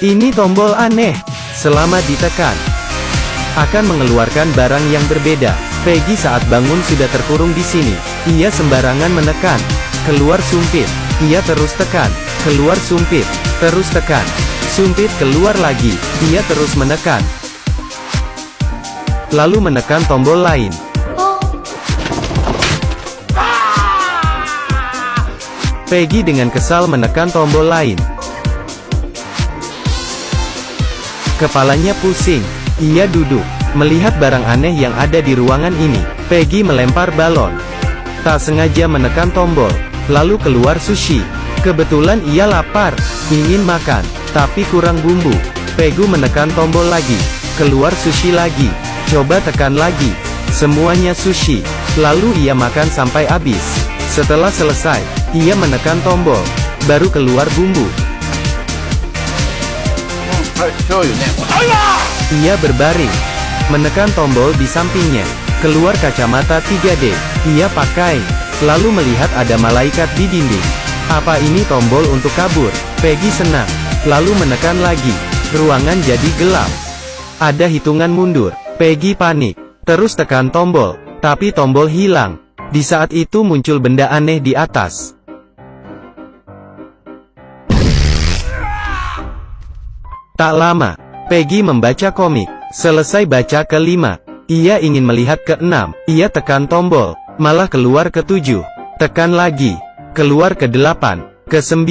Ini tombol aneh. Selama ditekan, akan mengeluarkan barang yang berbeda. Peggy saat bangun sudah terkurung di sini. Ia sembarangan menekan. Keluar sumpit. Ia terus tekan. Keluar sumpit. Terus tekan. Sumpit keluar lagi. Ia terus menekan. Lalu menekan tombol lain. Peggy dengan kesal menekan tombol lain. Kepalanya pusing. Ia duduk, melihat barang aneh yang ada di ruangan ini. Peggy melempar balon. Tak sengaja menekan tombol. Lalu keluar sushi. Kebetulan ia lapar, ingin makan, tapi kurang bumbu. Peggy menekan tombol lagi. Keluar sushi lagi. Coba tekan lagi. Semuanya sushi. Lalu ia makan sampai habis. Setelah selesai, ia menekan tombol. Baru keluar bumbu. Ia berbaring, menekan tombol di sampingnya. Keluar kacamata 3D. Ia pakai, lalu melihat ada malaikat di dinding. Apa ini tombol untuk kabur? Peggy senang, lalu menekan lagi. Ruangan jadi gelap. Ada hitungan mundur. Peggy panik, terus tekan tombol, tapi tombol hilang. Di saat itu muncul benda aneh di atas. Tak lama, Peggy membaca komik. Selesai baca ke-5, ia ingin melihat ke-6. Ia tekan tombol, malah keluar ke-7. Tekan lagi, keluar ke-8, ke-9.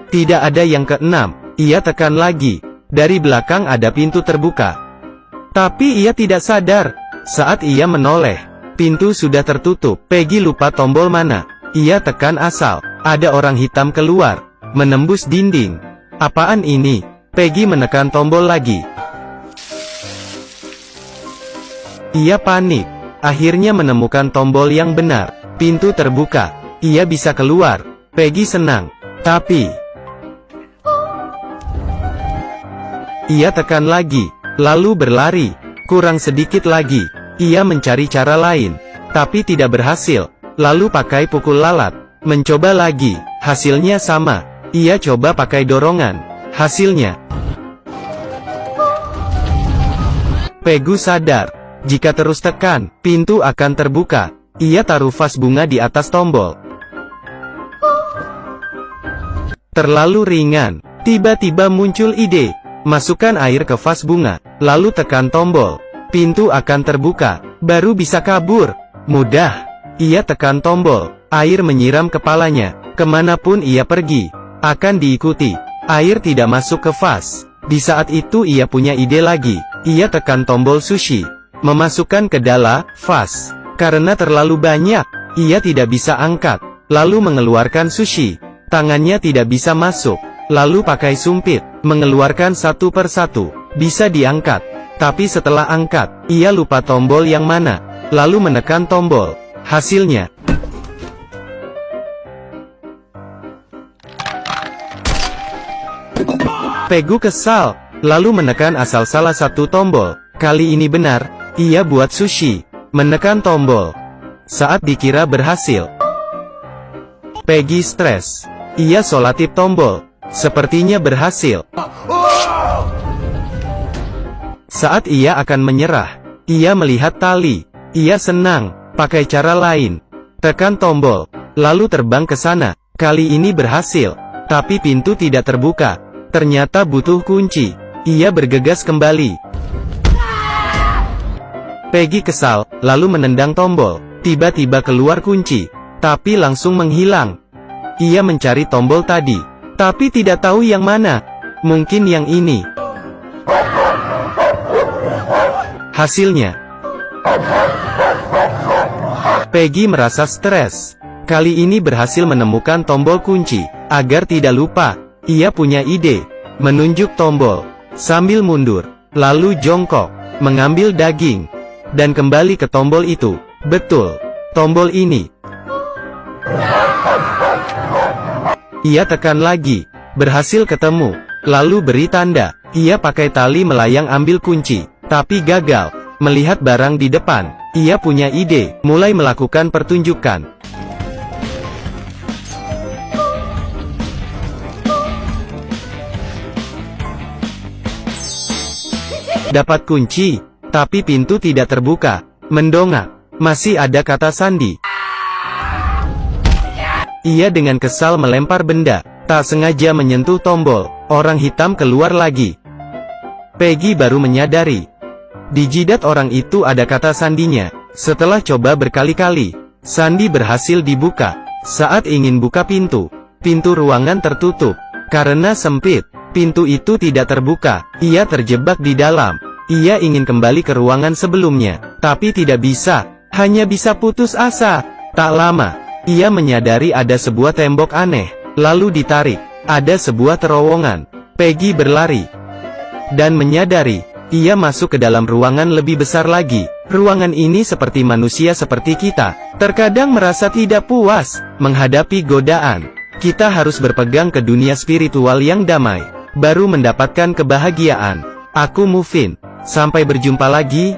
Tidak ada yang ke-6. Ia tekan lagi. Dari belakang ada pintu terbuka. Tapi ia tidak sadar. Saat ia menoleh, pintu sudah tertutup. Peggy lupa tombol mana. Ia tekan asal. Ada orang hitam keluar, menembus dinding. Apaan ini? Peggy menekan tombol lagi. Ia panik. Akhirnya menemukan tombol yang benar. Pintu terbuka. Ia bisa keluar. Peggy senang. Tapi ia tekan lagi. Lalu berlari. Kurang sedikit lagi. Ia mencari cara lain. Tapi tidak berhasil. Lalu pakai pukul lalat. Mencoba lagi. Hasilnya sama. Ia coba pakai dorongan. Hasilnya, Peggy sadar. Jika terus tekan, pintu akan terbuka. Ia taruh vas bunga di atas tombol. Terlalu ringan. Tiba-tiba muncul ide. Masukkan air ke vas bunga, lalu tekan tombol. Pintu akan terbuka. Baru bisa kabur. Mudah. Ia tekan tombol. Air menyiram kepalanya. Kemanapun ia pergi, akan diikuti. Air tidak masuk ke vas. Di saat itu ia punya ide lagi. Ia tekan tombol sushi. Memasukkan ke dalam vas. Karena terlalu banyak, ia tidak bisa angkat. Lalu mengeluarkan sushi. Tangannya tidak bisa masuk. Lalu pakai sumpit. Mengeluarkan satu persatu. Bisa diangkat. Tapi setelah angkat, ia lupa tombol yang mana. Lalu menekan tombol. Hasilnya, Peggy kesal. Lalu menekan asal salah satu tombol. Kali ini benar. Ia buat sushi. Menekan tombol. Saat dikira berhasil, Peggy stres. Ia solatip tombol. Sepertinya berhasil. Saat ia akan menyerah, ia melihat tali. Ia senang. Pakai cara lain. Tekan tombol. Lalu terbang ke sana. Kali ini berhasil. Tapi pintu tidak terbuka. Ternyata butuh kunci. Ia bergegas kembali. Peggy kesal, lalu menendang tombol. Tiba-tiba keluar kunci. Tapi langsung menghilang. Ia mencari tombol tadi. Tapi tidak tahu yang mana. Mungkin yang ini. Hasilnya, Peggy merasa stres. Kali ini berhasil menemukan tombol kunci. Agar tidak lupa, ia punya ide. Menunjuk tombol. Sambil mundur. Lalu jongkok. Mengambil daging. Dan kembali ke tombol itu. Betul. Tombol ini. Ia tekan lagi. Berhasil ketemu. Lalu beri tanda. Ia pakai tali melayang ambil kunci. Tapi gagal. Melihat barang di depan. Ia punya ide. Mulai melakukan pertunjukan. Dapat kunci, tapi pintu tidak terbuka. Mendongak. Masih ada, kata Sandy. Ia dengan kesal melempar benda. Tak sengaja menyentuh tombol. Orang hitam keluar lagi. Peggy baru menyadari. Di jidat orang itu ada, kata Sandinya. Setelah coba berkali-kali, Sandy berhasil dibuka. Saat ingin buka pintu ruangan tertutup. Karena sempit, pintu itu tidak terbuka. Ia terjebak di dalam. Ia ingin kembali ke ruangan sebelumnya, tapi tidak bisa. Hanya bisa putus asa. Tak lama, ia menyadari ada sebuah tembok aneh. Lalu ditarik. Ada sebuah terowongan. Peggy berlari. Dan menyadari, ia masuk ke dalam ruangan lebih besar lagi. Ruangan ini seperti manusia seperti kita. Terkadang merasa tidak puas menghadapi godaan. Kita harus berpegang ke dunia spiritual yang damai, baru mendapatkan kebahagiaan. Aku Mufin. Sampai berjumpa lagi.